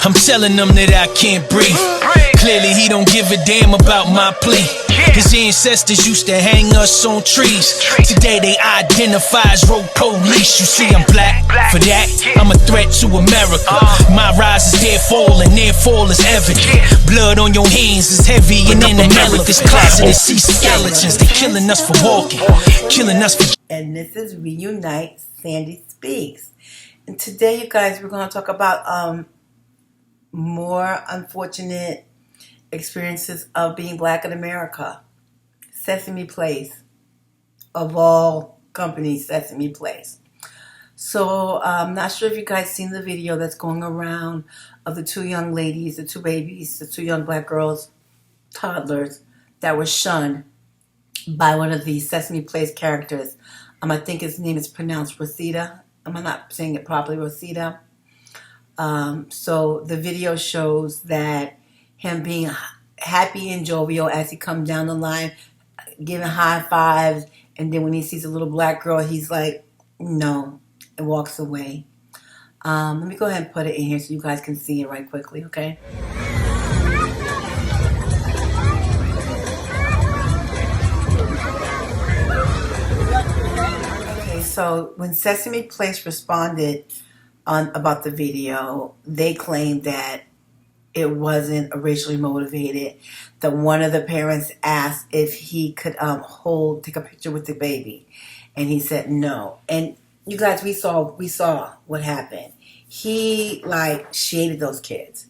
I'm telling them that I can't breathe. Clearly he don't give a damn about my plea. His ancestors used to hang us on trees. Today they identify as road police. You see I'm black, for that I'm a threat to America. My rise is their fall and their fall is evident. Blood on your hands is heavy and in America's closet they see skeletons. They killing us for walking, killing us for... And this is Reunite Sandy Speaks. And today, you guys, we're going to talk about more unfortunate experiences of being black in America. Sesame Place, of all companies, Sesame Place. So I'm not sure if you guys seen the video that's going around of the two young ladies, the two babies, the two young black girls, toddlers, that were shunned by one of the Sesame Place characters. I think his name is pronounced Rosita. Am I not saying it properly? Rosita. So the video shows that him being happy and jovial as he comes down the line, giving high fives, and then when he sees a little black girl, he's like, no, and walks away. Let me go ahead and put it in here so you guys can see it right quickly, okay? Okay, so when Sesame Place responded about the video, they claimed that it wasn't racially motivated. That one of the parents asked if he could take a picture with the baby, and he said no. And you guys, we saw what happened. He shaded those kids,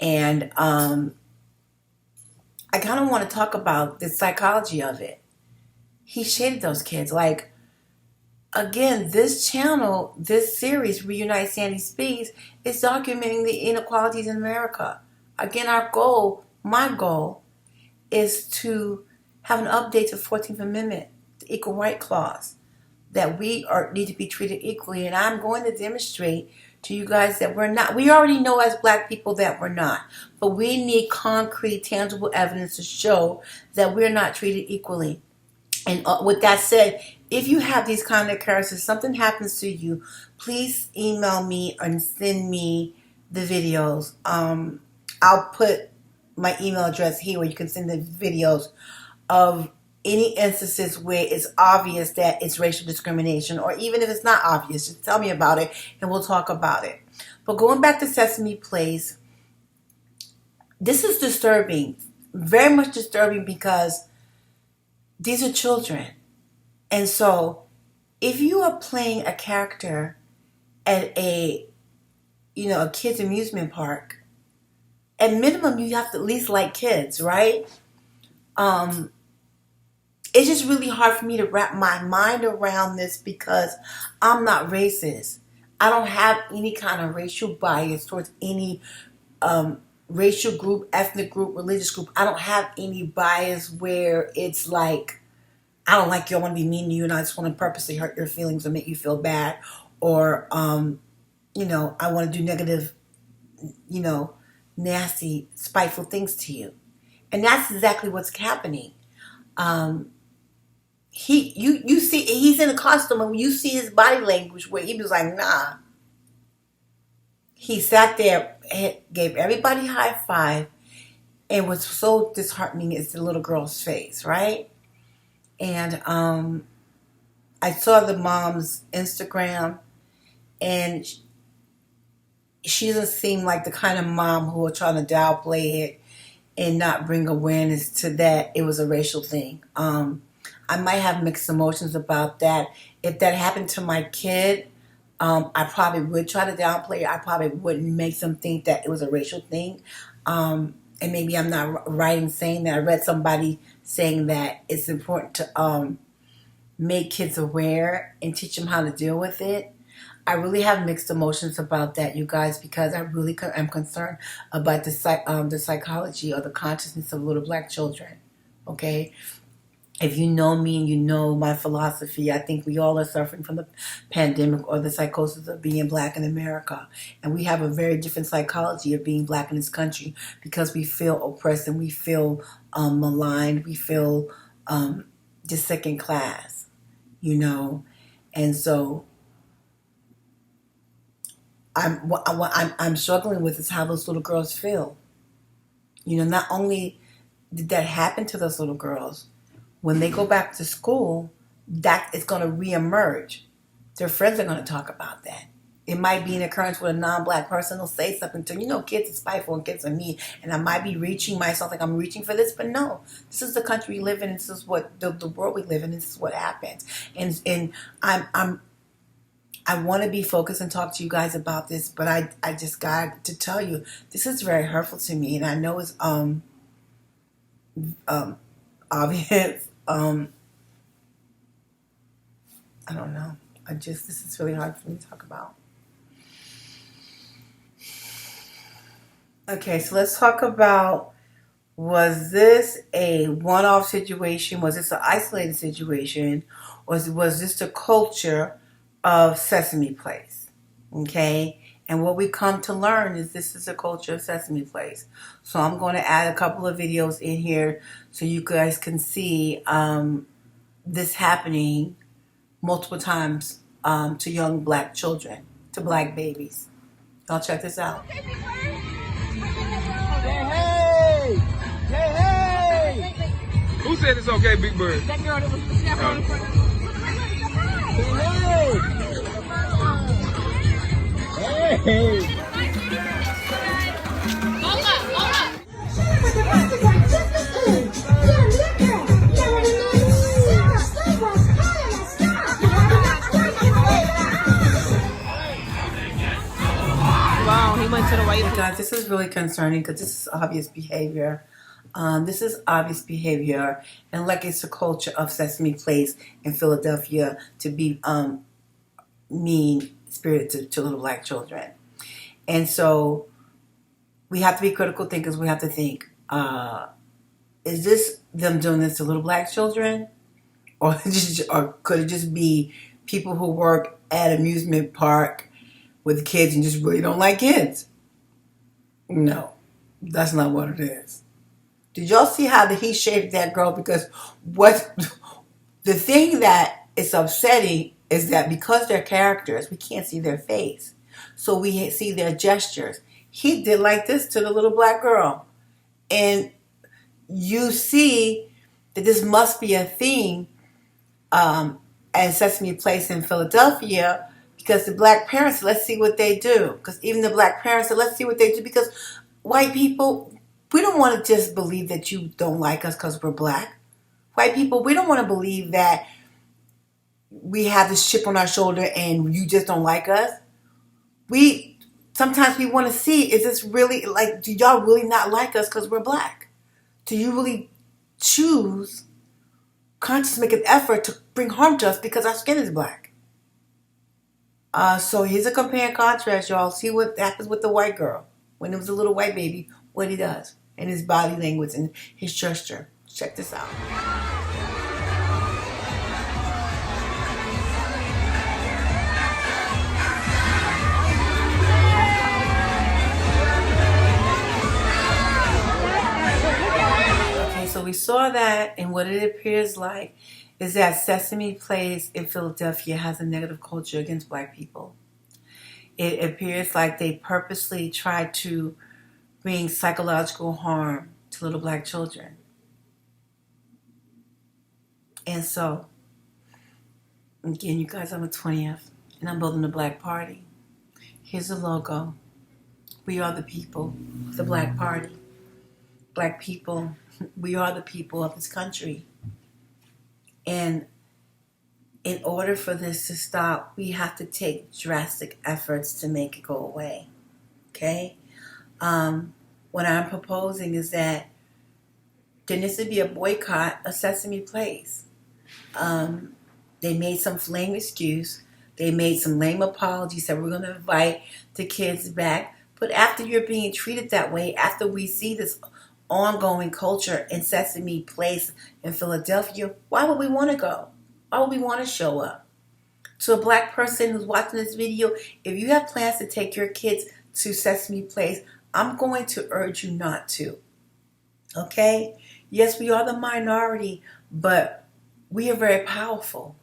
and I kind of want to talk about the psychology of it. He shaded those kids. Again, this channel, this series, Reunite Sandy Speaks, is documenting the inequalities in America. Again, my goal, is to have an update to the 14th Amendment, the Equal Right Clause, that we need to be treated equally. And I'm going to demonstrate to you guys that we're not. We already know as black people that we're not. But we need concrete, tangible evidence to show that we're not treated equally. And with that said, if you have these kind of characters, something happens to you, please email me and send me the videos. I'll put my email address here where you can send the videos of any instances where it's obvious that it's racial discrimination, or even if it's not obvious, just tell me about it and we'll talk about it. But going back to Sesame Place, this is disturbing, very much disturbing, because these are children. And so if you are playing a character at a kid's amusement park, at minimum you have to at least like kids, right? It's just really hard for me to wrap my mind around this because I'm not racist. I don't have any kind of racial bias towards any racial group, ethnic group, religious group. I don't have any bias where it's like, I don't like you, I want to be mean to you, and I just want to purposely hurt your feelings or make you feel bad. Or, I want to do negative, nasty, spiteful things to you. And that's exactly what's happening. You see, he's in a costume, and you see his body language where he was like, nah. He sat there, gave everybody a high five, and what's so disheartening is the little girl's face, right? And I saw the mom's Instagram, and she doesn't seem like the kind of mom who are trying to downplay it and not bring awareness to that it was a racial thing. I might have mixed emotions about that. If that happened to my kid, I probably would try to downplay it. I probably wouldn't make them think that it was a racial thing. And maybe I'm not right in saying that. I read somebody saying that it's important to make kids aware and teach them how to deal with it. I really have mixed emotions about that, you guys, because I really am concerned about the psychology or the consciousness of little black children, okay? If you know me and you know my philosophy, I think we all are suffering from the pandemic or the psychosis of being black in America. And we have a very different psychology of being black in this country because we feel oppressed and we feel maligned. We feel just second class, And so I'm struggling with is how those little girls feel. You know, not only did that happen to those little girls, when they go back to school, that is going to reemerge. Their friends are going to talk about that. It might be an occurrence with a non-black person who'll say something to, you know, kids are spiteful and kids are mean, and I might be reaching myself like I'm reaching for this, but no, this is the country we live in. This is what the world we live in. This is what happens, and I want to be focused and talk to you guys about this, but I just got to tell you this is very hurtful to me, and I know it's obvious. I don't know. This is really hard for me to talk about. Okay, so let's talk about, was this a one-off situation? Was this an isolated situation? Or was this the culture of Sesame Place? Okay, and what we come to learn is this is a culture of Sesame Place. So I'm going to add a couple of videos in here so you guys can see this happening multiple times to young black children, to black babies. Y'all check this out. Hey, hey! Hey, hey! Who said it's okay, Big Bird? That girl that was the chef on the front. Hey, hey! Hey! Wow, he went to the white. Guys, this is really concerning because this is obvious behavior. This is obvious behavior, and like it's the culture of Sesame Place in Philadelphia to be mean-spirited to little black children. And so we have to be critical thinkers. We have to think, is this them doing this to little black children? Or could it just be people who work at amusement park with kids and just really don't like kids? No, that's not what it is. Did y'all see how he shaped that girl? Because the thing that is upsetting is that because they're characters, we can't see their face. So we see their gestures. He did like this to the little black girl. And you see that this must be a thing at Sesame Place in Philadelphia, because the black parents said, let's see what they do. Because even the black parents said, let's see what they do. Because white people, we don't want to just believe that you don't like us because we're black. White people, we don't want to believe that we have this chip on our shoulder and you just don't like us. Sometimes we want to see, is this really, like, do y'all really not like us because we're black? Do you really choose, consciously make an effort to bring harm to us because our skin is black? So here's a compare and contrast, y'all. See what happens with the white girl. When it was a little white baby, what he does. And his body language and his gesture. Check this out. Okay, so we saw that, and what it appears like is that Sesame Place in Philadelphia has a negative culture against black people. It appears like they purposely try to bring psychological harm to little black children. And so, again, you guys, I'm a 20th, and I'm building the Black Party. Here's the logo. We are the people of the Black Party. Black people, we are the people of this country. And in order for this to stop, we have to take drastic efforts to make it go away. Okay? What I'm proposing is that there needs to be a boycott of Sesame Place. They made some lame excuse. They made some lame apologies that we're going to invite the kids back. But after you're being treated that way, after we see this ongoing culture in Sesame Place in Philadelphia, why would we want to go? Why would we want to show up? To a black person who's watching this video, if you have plans to take your kids to Sesame Place, I'm going to urge you not to. Okay? Yes, we are the minority, but we are very powerful.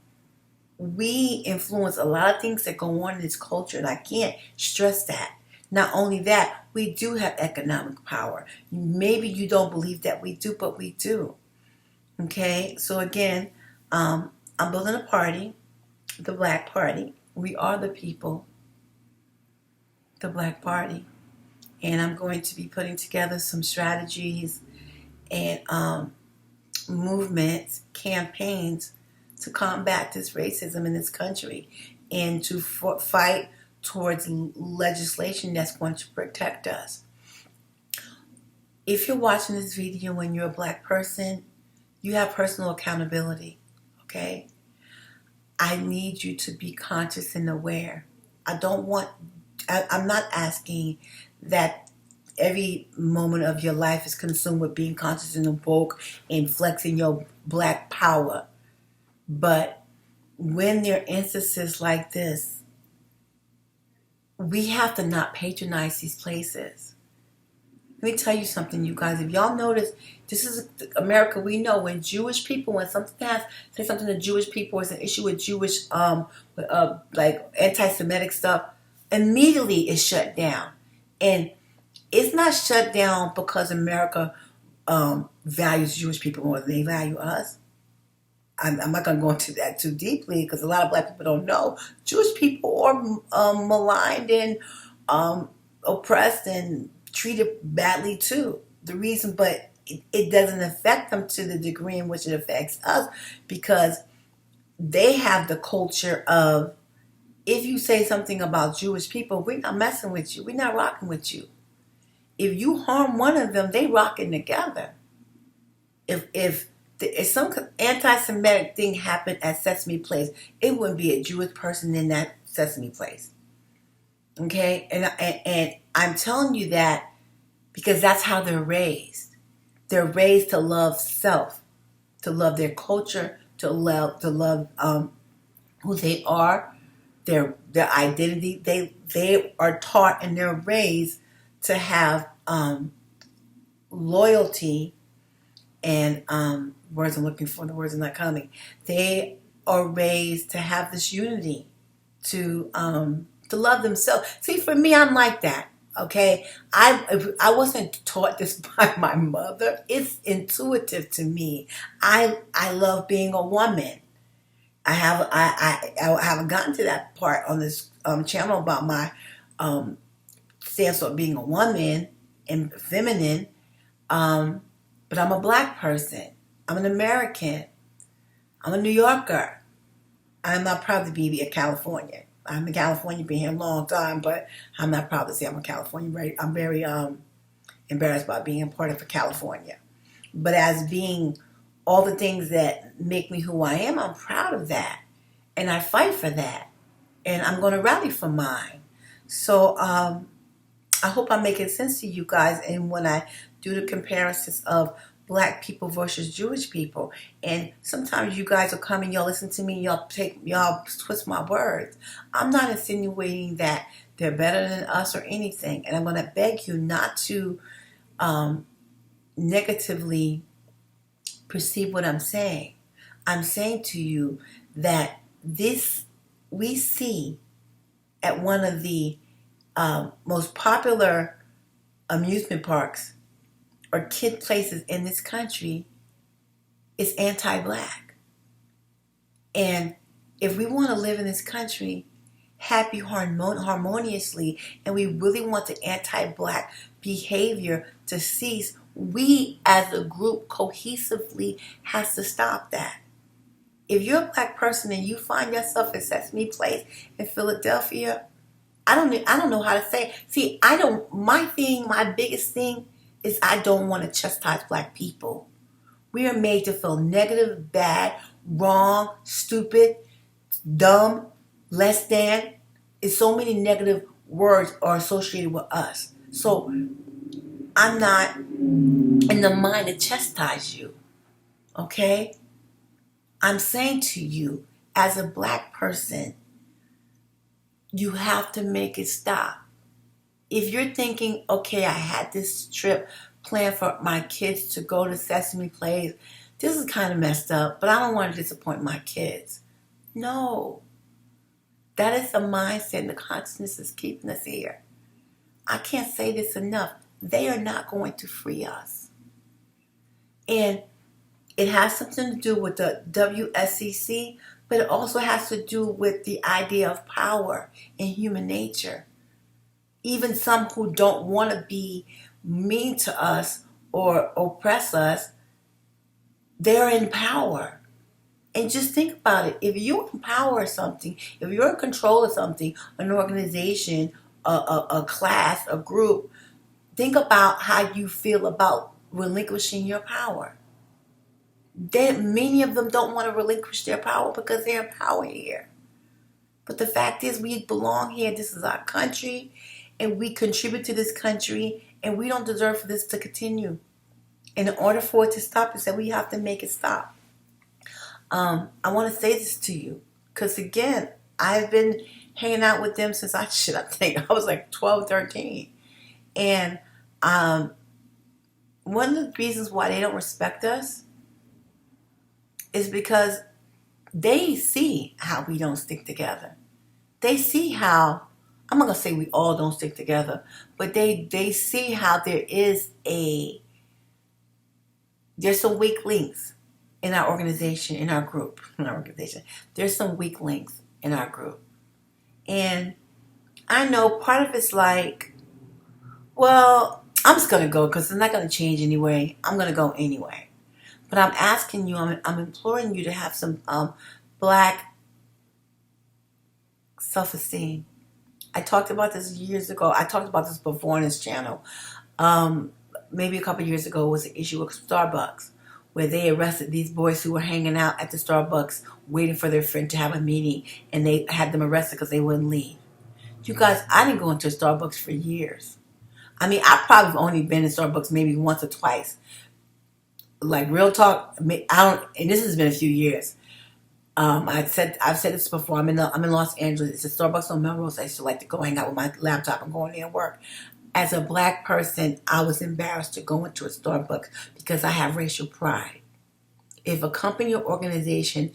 we influence a lot of things that go on in this culture, and I can't stress that. Not only that, we do have economic power. Maybe you don't believe that we do, but we do. Okay, so again, I'm building a party, the Black Party. We are the people, the Black Party. And I'm going to be putting together some strategies and movements, campaigns to combat this racism in this country and to fight towards legislation that's going to protect us. If you're watching this video and you're a Black person, you have personal accountability, okay? I need you to be conscious and aware. I'm not asking that every moment of your life is consumed with being conscious and woke and flexing your Black power. But when there are instances like this, we have to not patronize these places. Let me tell you something, you guys. If y'all notice, this is America. We know when Jewish people, when something has say something to Jewish people, or it's an issue with Jewish, like anti-Semitic stuff, immediately it's shut down. And it's not shut down because America values Jewish people more than they value us. I'm not going to go into that too deeply because a lot of Black people don't know. Jewish people are maligned and oppressed and treated badly too. But it doesn't affect them to the degree in which it affects us because they have the culture of, if you say something about Jewish people, we're not messing with you. We're not rocking with you. If you harm one of them, they rocking together. If some anti-Semitic thing happened at Sesame Place, it wouldn't be a Jewish person in that Sesame Place. Okay? And I'm telling you that because that's how they're raised. They're raised to love self, to love their culture, to love who they are, their identity. They are taught and they're raised to have loyalty and words I'm looking for, the words are not coming. They are raised to have this unity, to love themselves. See, for me, I'm like that. Okay, I wasn't taught this by my mother. It's intuitive to me. I love being a woman. I haven't gotten to that part on this channel about my stance on being a woman and feminine. But I'm a Black person. I'm an American. I'm a New Yorker. I'm not proud to be a Californian. I'm in California, been here a long time, but I'm not proud to say I'm a Californian. I'm very embarrassed by being a part of California. But as being all the things that make me who I am, I'm proud of that. And I fight for that. And I'm going to rally for mine. So I hope I'm making sense to you guys. And when I do the comparisons of Black people versus Jewish people, and sometimes you guys will come and y'all listen to me, y'all twist my words. I'm not insinuating that they're better than us or anything, and I'm going to beg you not to negatively perceive what I'm saying. I'm saying to you that this we see at one of the most popular amusement parks or kid places in this country is anti-Black. And if we want to live in this country happy, harmoniously, and we really want the anti-Black behavior to cease, we as a group cohesively has to stop that. If you're a Black person and you find yourself at Sesame Place in Philadelphia, I don't know how to say. See, my biggest thing is I don't want to chastise Black people. We are made to feel negative, bad, wrong, stupid, dumb, less than. It's so many negative words are associated with us. So I'm not in the mind to chastise you. Okay? I'm saying to you, as a Black person, you have to make it stop. If you're thinking, okay, I had this trip planned for my kids to go to Sesame Place, this is kind of messed up, but I don't want to disappoint my kids. No. That is the mindset and the consciousness is keeping us here. I can't say this enough. They are not going to free us. And it has something to do with the WSCC, but it also has to do with the idea of power in human nature. Even some who don't want to be mean to us or oppress us, they're in power. And just think about it. If you empower something, if you're in control of something, an organization, a class, a group, think about how you feel about relinquishing your power. Many of them don't want to relinquish their power because they're in power here. But the fact is, we belong here. This is our country, and we contribute to this country, and we don't deserve for this to continue. And in order for it to stop, it said we have to make it stop. I want to say this to you because, again, I've been hanging out with them since I think I was like 12, 13. And one of the reasons why they don't respect us is because they see how we don't stick together. They see how, I'm not going to say we all don't stick together, but they see how there's some weak links in our organization, in our group, There's some weak links in our group. And I know part of it's like, well, I'm just going to go because it's not going to change anyway. I'm going to go anyway. But I'm asking you, I'm imploring you to have some black self-esteem. I talked about this years ago. I talked about this before on this channel. Maybe a couple years ago was an issue with Starbucks, where they arrested these boys who were hanging out at the Starbucks waiting for their friend to have a meeting, and they had them arrested because they wouldn't leave. You guys, I didn't go into Starbucks for years. I mean, I probably only been in Starbucks maybe once or twice. Like, real talk, and this has been a few years. I've said this before. I'm in Los Angeles. It's a Starbucks on Melrose. I used to like to go hang out with my laptop and go in there and work. As a black person, I was embarrassed to go into a Starbucks because I have racial pride. If a company or organization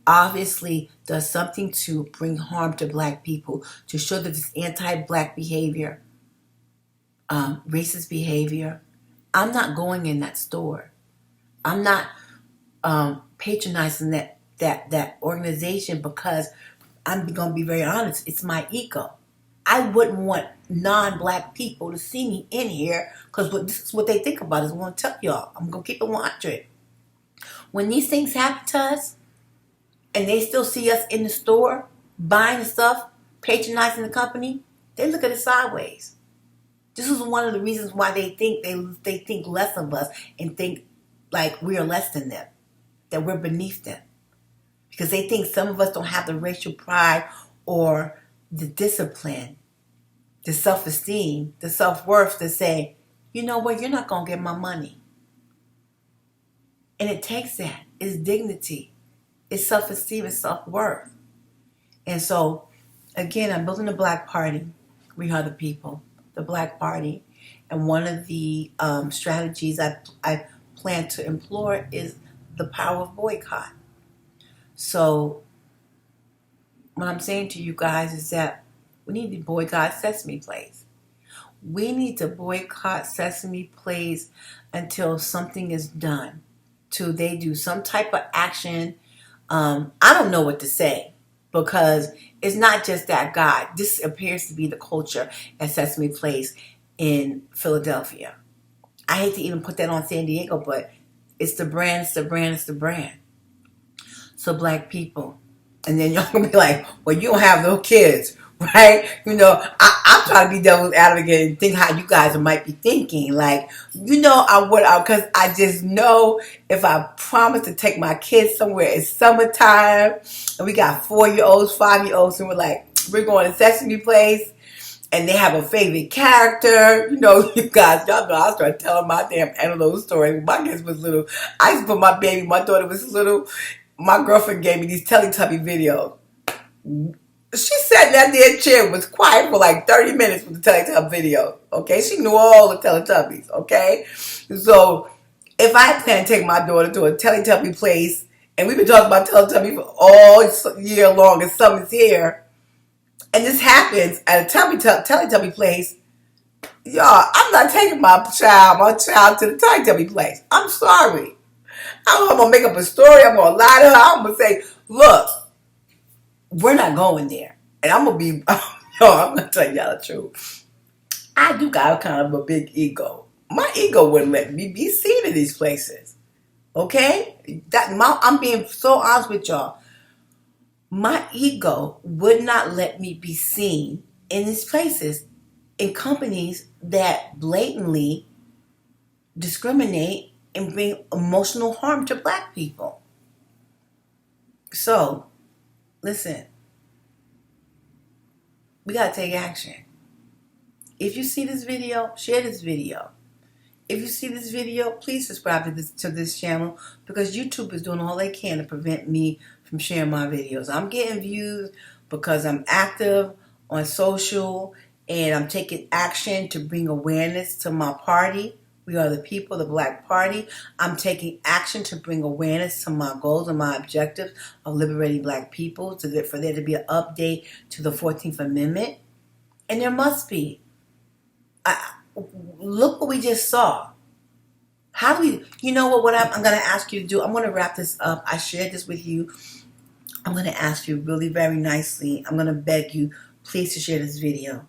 obviously does something to bring harm to black people, to show that it's anti-black behavior, racist behavior, I'm not going in that store. I'm not patronizing that organization because I'm going to be very honest. It's my ego. I wouldn't want non-black people to see me in here because this is what they think about us. I want to tell y'all. I'm going to keep it 100. When these things happen to us and they still see us in the store buying stuff, patronizing the company, they look at us sideways. This is one of the reasons why they think less of us and think like we are less than them, that we're beneath them. Because they think some of us don't have the racial pride or the discipline, the self-esteem, the self-worth to say, you know what, you're not going to get my money. And it takes that. It's dignity. It's self-esteem. It's self-worth. And so, again, I'm building a black party. We are the people, the black party. And one of the strategies I plan to employ is the power of boycott. So what I'm saying to you guys is that we need to boycott Sesame Place. We need to boycott Sesame Place until something is done. Till they do some type of action. I don't know what to say because it's not just that guy. This appears to be the culture at Sesame Place in Philadelphia. I hate to even put that on San Diego, but it's the brand, it's the brand, it's the brand. So black people. And then y'all gonna be like, well, you don't have no kids, right? You know, I'm trying to be devil's advocate and think how you guys might be thinking. Like, you know, because I just know if I promise to take my kids somewhere, it's summertime, and we got 4-year-olds, 5-year-olds, and we're like, we're going to Sesame Place, and they have a favorite character. You know, you guys, y'all know I started telling my damn antelope story. When my kids was little, I used to put my daughter was little. My girlfriend gave me these Teletubby videos. She sat in that damn chair, was quiet for like 30 minutes with the Teletubby video. Okay, she knew all the Teletubbies. Okay, so if I plan to take my daughter to a Teletubby place And we've been talking about Teletubby for all year long, and summer's here. And this happens at a Teletubby place. Y'all, I'm not taking my child to the Teletubby place. I'm sorry. I'm going to make up a story. I'm going to lie to her. I'm going to say, look, we're not going there. And I'm going to be, I'm going to tell y'all the truth. I do got kind of a big ego. My ego wouldn't let me be seen in these places. Okay? I'm being so honest with y'all. My ego would not let me be seen in these places, in companies that blatantly discriminate and bring emotional harm to black people. So, listen, we gotta take action. If you see this video, share this video. If you see this video, please subscribe to this channel, because YouTube is doing all they can to prevent me from sharing my videos. I'm getting views because I'm active on social and I'm taking action to bring awareness to my party. We are the people, the Black Party. I'm taking action to bring awareness to my goals and my objectives of liberating black people, for there to be an update to the 14th Amendment. And there must be. Look what we just saw. How do we, you know what I'm going to ask you to do? I'm going to wrap this up. I shared this with you. I'm going to ask you really very nicely. I'm going to beg you, please, to share this video.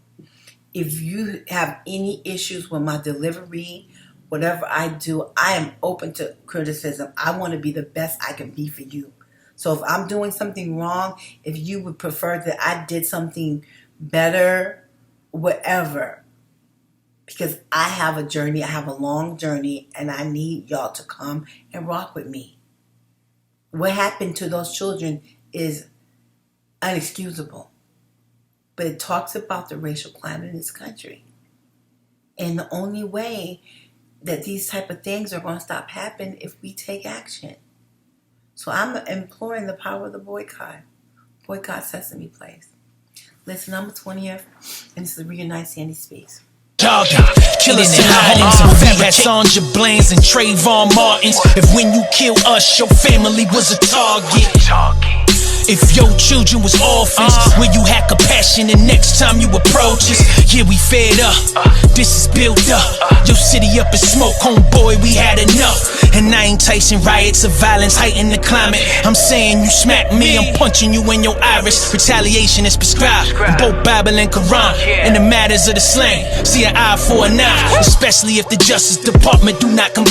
If you have any issues with my delivery, whatever I do, I am open to criticism. I want to be the best I can be for you. So if I'm doing something wrong, if you would prefer that I did something better, whatever, because I have a journey, I have a long journey, and I need y'all to come and rock with me. What happened to those children is unexcusable. But it talks about the racial climate in this country. And the only way that these type of things are going to stop happening if we take action. So I'm imploring the power of the boycott. Boycott Sesame Place. Listen, I'm the 20th, and this is Reunite Sandy Speaks. Killers in the homes, we had Sandra Bland's and Trayvon Martin's. If when you kill us, your family was a target. If your children was orphans, will you have compassion the next time you approach us? Yeah, we fed up, this is built up. Your city up in smoke, homeboy, we had enough. And I ain't enticing riots of violence, heighten the climate. I'm saying you smack me, I'm punching you in your iris. Retaliation is prescribed in both Bible and Quran. In the matters of the slang, see an eye for an eye, especially if the Justice Department do not comply.